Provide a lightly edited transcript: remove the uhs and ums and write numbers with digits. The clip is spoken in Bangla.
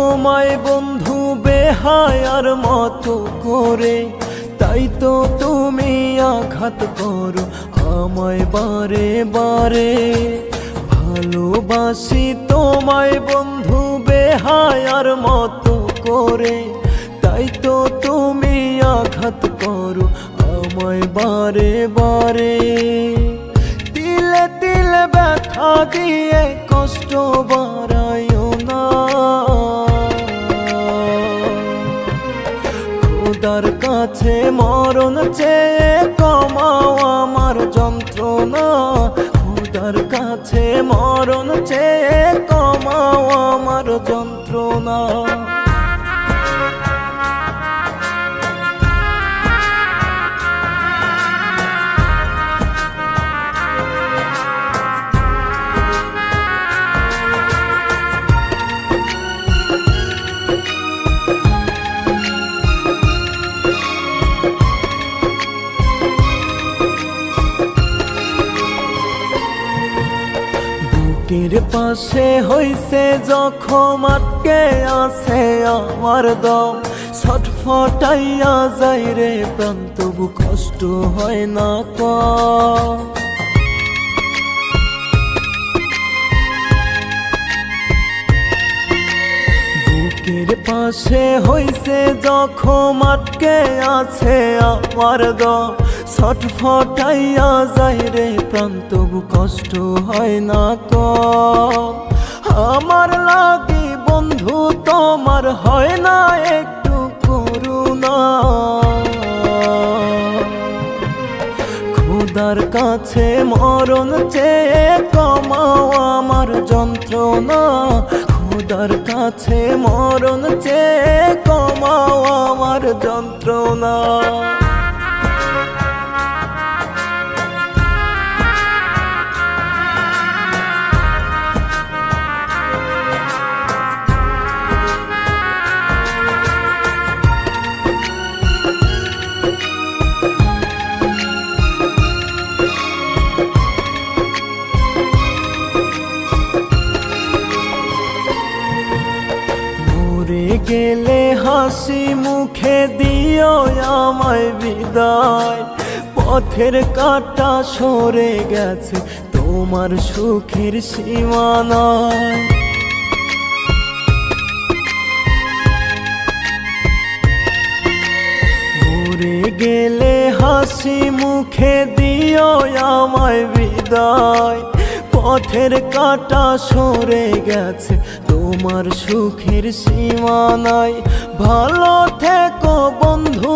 তোমায় বন্ধু বেহায়ার মতো করে, তাই তো তুমি আঘাত করো আমায় বারে বারে। ভালোবাসি তোমায় বন্ধু বেহায়ার মতো করে, তাই তো তুমি আঘাত করো আমায় বারে বারে। তিলে তিলে ব্যথা দিয়ে কষ্ট বাড়াইও না, খোদার কাছে মরণ চেয়ে কমাও আমার যন্ত্রণা। খোদার কাছে মরণ চেয়ে কমাও আমার যন্ত্রণা। বুকের পাশে হইছে জখম, আটকে আছে আমার দম। ছটফটাইয়া যাই রে প্রাণ, তবু কষ্ট হয় না কম। বুকের পাশে হইছে জখম, আটকে আছে আমার দম। ছটফটাইয়া যাই রে প্রাণ, তবু কষ্ট হয় না কম। আমার লাগি বন্ধু তোমার হয় না একটু করুণা। খোদার কাছে মরণ চেয়ে কমাও আমার যন্ত্রণা। খোদার কাছে মরণ চেয়ে কমাও আমার যন্ত্রণা। গেলে হাসি মুখে দিও আমায় বিদায়। পথের কাঁটা সরে গেছে তোমার সুখের সীমানায়। মরে গেলে হাসি মুখে দিও আমায় বিদায়। পথের কাঁটা সরে গেছে তোমার সুখের সীমানায়। ভালো থেকো বন্ধু।